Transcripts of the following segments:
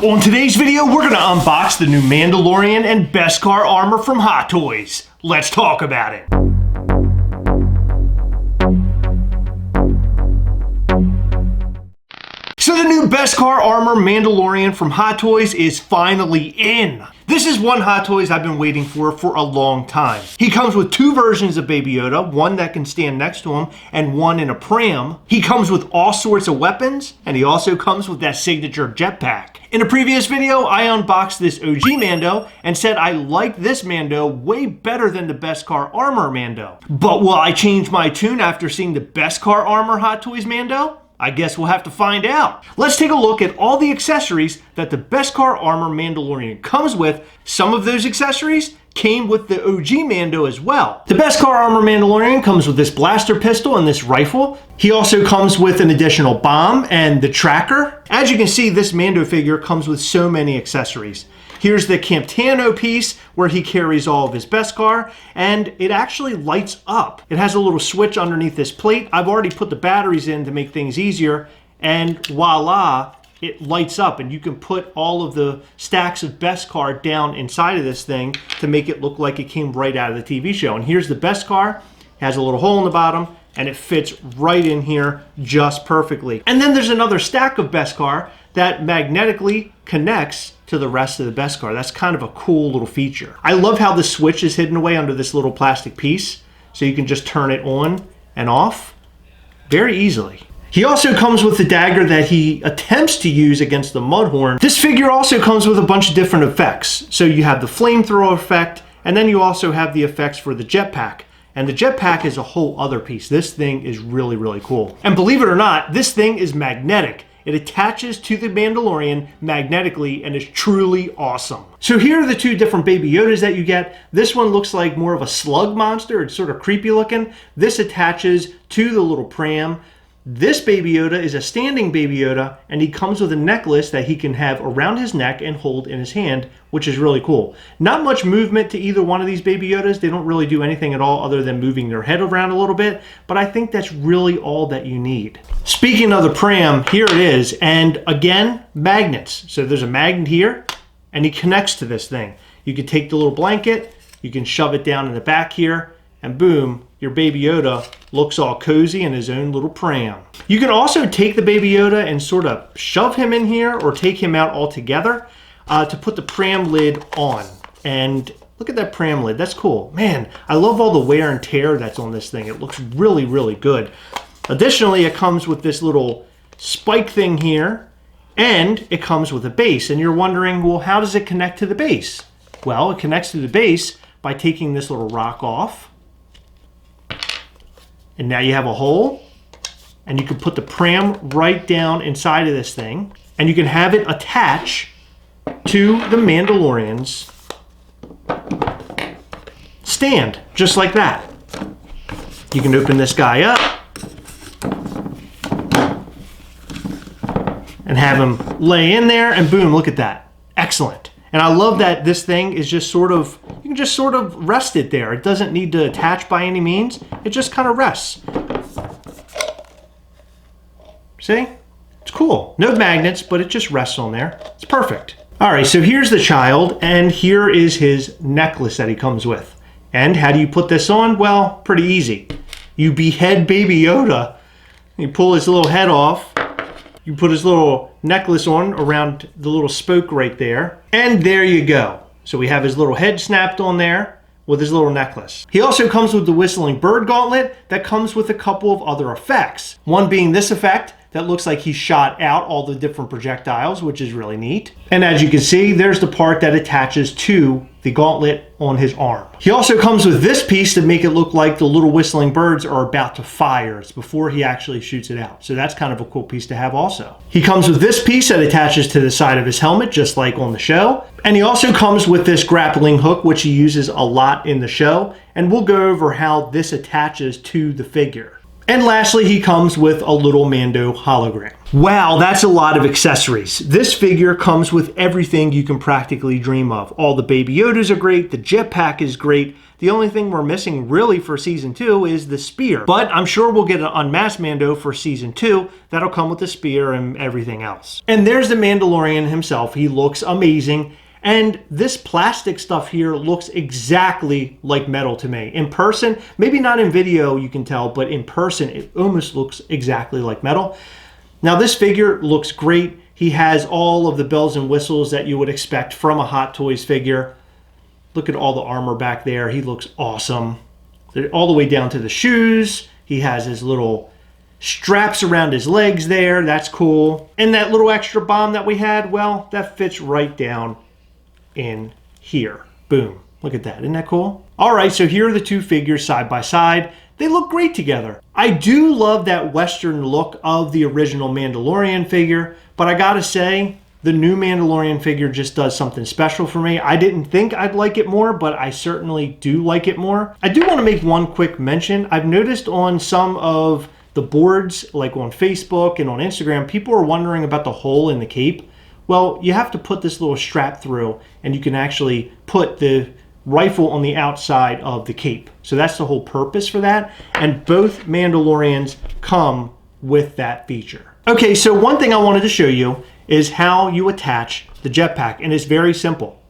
On today's video, we're going to unbox the new Mandalorian and Beskar armor from Hot Toys. Let's talk about it. So the new Beskar armor Mandalorian from Hot Toys is finally in. This is one Hot Toys I've been waiting for a long time. He comes with two versions of Baby Yoda, one that can stand next to him and one in a pram. He comes with all sorts of weapons, and he also comes with that signature jetpack. In a previous video, I unboxed this OG Mando and said I like this Mando way better than the Beskar armor Mando. But will I change my tune after seeing the Beskar armor Hot Toys Mando? I guess we'll have to find out. Let's take a look at all the accessories that the Beskar armor Mandalorian comes with. Some of those accessories came with the OG Mando as well. The Beskar armor Mandalorian comes with this blaster pistol and this rifle. He also comes with an additional bomb and the tracker. As you can see, this Mando figure comes with so many accessories. Here's the Camptano piece where he carries all of his Beskar, and it actually lights up. It has a little switch underneath this plate. I've already put the batteries in to make things easier, and voila, it lights up, and you can put all of the stacks of Beskar down inside of this thing to make it look like it came right out of the TV show. And here's the Beskar. It has a little hole in the bottom, and it fits right in here just perfectly. And then there's another stack of Beskar that magnetically connects to the rest of the Beskar. That's kind of a cool little feature. I love how the switch is hidden away under this little plastic piece, so you can just turn it on and off very easily. He also comes with the dagger that he attempts to use against the Mudhorn. This figure also comes with a bunch of different effects. So you have the flamethrower effect, and then you also have the effects for the jetpack. And the jetpack is a whole other piece. This thing is really, really cool. And believe it or not, this thing is magnetic. It attaches to the Mandalorian magnetically and is truly awesome. So here are the two different Baby Yodas that you get. This one looks like more of a slug monster. It's sort of creepy looking. This attaches to the little pram. This Baby Yoda is a standing Baby Yoda, and he comes with a necklace that he can have around his neck and hold in his hand, which is really cool. Not much movement to either one of these Baby Yodas. They don't really do anything at all other than moving their head around a little bit, but I think that's really all that you need. Speaking of the pram, here it is, and again, magnets. So there's a magnet here, and he connects to this thing. You can take the little blanket, you can shove it down in the back here, and boom, your Baby Yoda looks all cozy in his own little pram. You can also take the Baby Yoda and sort of shove him in here or take him out altogether to put the pram lid on. And look at that pram lid. That's cool. Man, I love all the wear and tear that's on this thing. It looks really, really good. Additionally, it comes with this little spike thing here, and it comes with a base. And you're wondering, well, how does it connect to the base? Well, it connects to the base by taking this little rock off. And now you have a hole, and you can put the pram right down inside of this thing, and you can have it attach to the Mandalorian's stand, just like that. You can open this guy up and have him lay in there, and boom, look at that. Excellent. And I love that this thing is just sort of, you can just sort of rest it there. It doesn't need to attach by any means. It just kind of rests. See? It's cool. No magnets, but it just rests on there. It's perfect. All right, so here's the child, and here is his necklace that he comes with. And how do you put this on? Well, pretty easy. You behead Baby Yoda. You pull his little head off. You put his little necklace on around the little spoke right there. And there you go. So we have his little head snapped on there with his little necklace. He also comes with the Whistling Bird Gauntlet that comes with a couple of other effects. One being this effect that looks like he shot out all the different projectiles, which is really neat. And as you can see, there's the part that attaches to the gauntlet on his arm. He also comes with this piece to make it look like the little whistling birds are about to fire. It's before he actually shoots it out. So that's kind of a cool piece to have also. He comes with this piece that attaches to the side of his helmet, just like on the show. And he also comes with this grappling hook, which he uses a lot in the show. And we'll go over how this attaches to the figure. And lastly, he comes with a little Mando hologram. Wow, that's a lot of accessories. This figure comes with everything you can practically dream of. All the Baby Yodas are great, the jetpack is great, The only thing we're missing really for Season 2 is the spear. But I'm sure we'll get an Unmasked Mando for Season 2. That'll come with the spear and everything else. And there's the Mandalorian himself. He looks amazing. And this plastic stuff here looks exactly like metal to me. In person, maybe not in video you can tell, but in person it almost looks exactly like metal. Now this figure looks great. He has all of the bells and whistles that you would expect from a Hot Toys figure. Look at all the armor back there. He looks awesome. All the way down to the shoes. He has his little straps around his legs there. That's cool. And that little extra bomb that we had, well, that fits right down in here. Boom. Look at that. Isn't that cool? All right, so here are the two figures side by side. They look great together. I do love that Western look of the original Mandalorian figure, but I gotta say, the new Mandalorian figure just does something special for me. I didn't think I'd like it more, but I certainly do like it more. I do want to make one quick mention. I've noticed on some of the boards, like on Facebook and on Instagram, people are wondering about the hole in the cape. Well, you have to put this little strap through, and you can actually put the rifle on the outside of the cape. So that's the whole purpose for that. And both Mandalorians come with that feature. Okay, so one thing I wanted to show you is how you attach the jetpack, and it's very simple.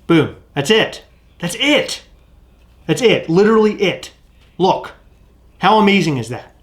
Boom. That's it. That's it. That's it. Literally it. Look. How amazing is that?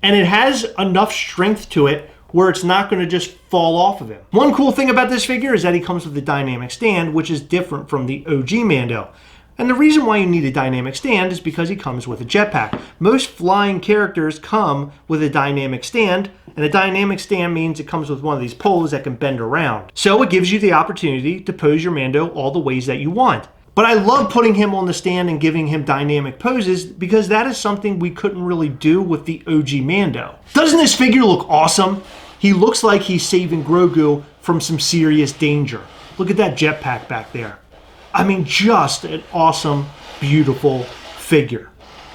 And it has enough strength to it where it's not going to just fall off of him. One cool thing about this figure is that he comes with a dynamic stand, which is different from the OG Mando. And the reason why you need a dynamic stand is because he comes with a jetpack. Most flying characters come with a dynamic stand, and a dynamic stand means it comes with one of these poles that can bend around. So it gives you the opportunity to pose your Mando all the ways that you want. But I love putting him on the stand and giving him dynamic poses because that is something we couldn't really do with the OG Mando. Doesn't this figure look awesome? He looks like he's saving Grogu from some serious danger. Look at that jetpack back there. I mean, just an awesome, beautiful figure.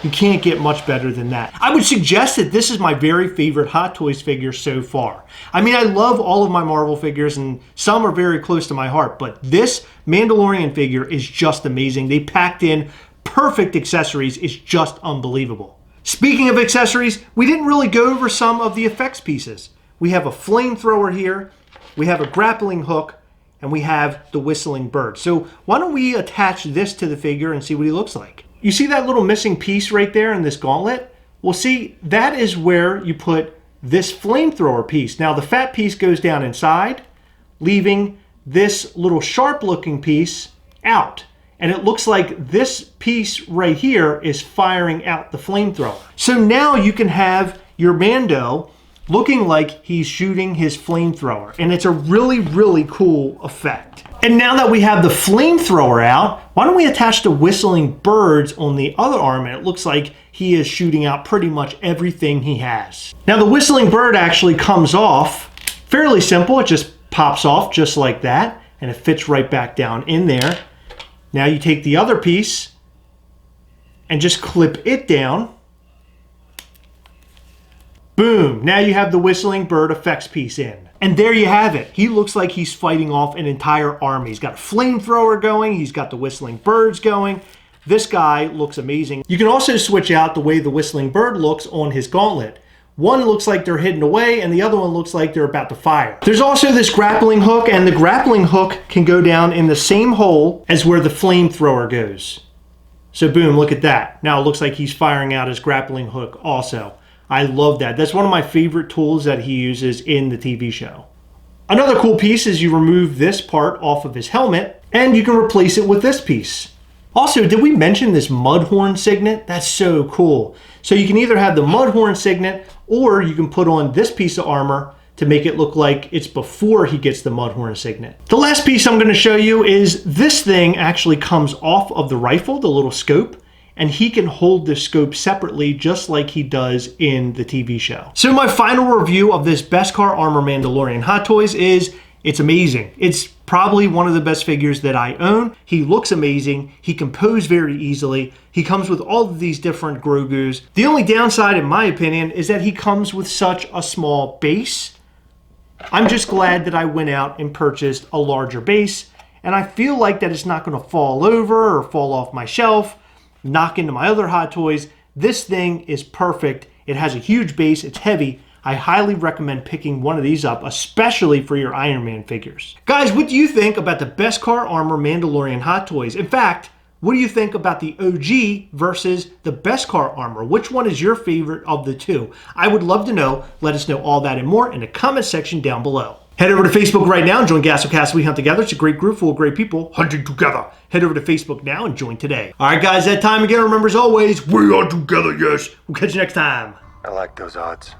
You can't get much better than that. I would suggest that this is my very favorite Hot Toys figure so far. I mean, I love all of my Marvel figures, and some are very close to my heart, but this Mandalorian figure is just amazing. They packed in perfect accessories. It's just unbelievable. Speaking of accessories, we didn't really go over some of the effects pieces. We have a flamethrower here, we have a grappling hook, and we have the whistling bird. So why don't we attach this to the figure and see what he looks like? You see that little missing piece right there in this gauntlet? Well, see, that is where you put this flamethrower piece. Now, the fat piece goes down inside, leaving this little sharp-looking piece out. And it looks like this piece right here is firing out the flamethrower. So now you can have your Mando looking like he's shooting his flamethrower. And it's a really, really cool effect. And now that we have the flamethrower out, why don't we attach the whistling birds on the other arm, and it looks like he is shooting out pretty much everything he has. Now the whistling bird actually comes off fairly simple. It just pops off just like that, and it fits right back down in there. Now you take the other piece and just clip it down. Boom, now you have the whistling bird effects piece in. And there you have it. He looks like he's fighting off an entire army. He's got a flamethrower going. He's got the whistling birds going. This guy looks amazing. You can also switch out the way the whistling bird looks on his gauntlet. One looks like they're hidden away, and the other one looks like they're about to fire. There's also this grappling hook, and the grappling hook can go down in the same hole as where the flamethrower goes. So boom, look at that. Now it looks like he's firing out his grappling hook also. I love that. That's one of my favorite tools that he uses in the TV show. Another cool piece is you remove this part off of his helmet and you can replace it with this piece. Also, did we mention this Mudhorn signet? That's so cool. So you can either have the Mudhorn signet or you can put on this piece of armor to make it look like it's before he gets the Mudhorn signet. The last piece I'm going to show you is this thing actually comes off of the rifle, the little scope, and he can hold the scope separately just like he does in the TV show. So my final review of this Beskar Armor Mandalorian Hot Toys is it's amazing. It's probably one of the best figures that I own. He looks amazing. He can pose very easily. He comes with all of these different Grogus. The only downside, in my opinion, is that he comes with such a small base. I'm just glad that I went out and purchased a larger base, and I feel like that it's not going to fall over or fall off my shelf. knock into my other Hot Toys. This thing is perfect. It has a huge base. It's heavy. I highly recommend picking one of these up, especially for your Iron Man figures. Guys, what do you think about the Beskar Armor Mandalorian Hot Toys? In fact, what do you think about the OG versus the Beskar Armor? Which one is your favorite of the two? I would love to know. Let us know all that and more in the comment section down below. Head over to Facebook right now and join Gastlecast. We hunt together. It's a great group full of great people hunting together. Head over to Facebook now and join today. All right, guys, that time again. Remember, as always, we are together, yes. We'll catch you next time. I like those odds.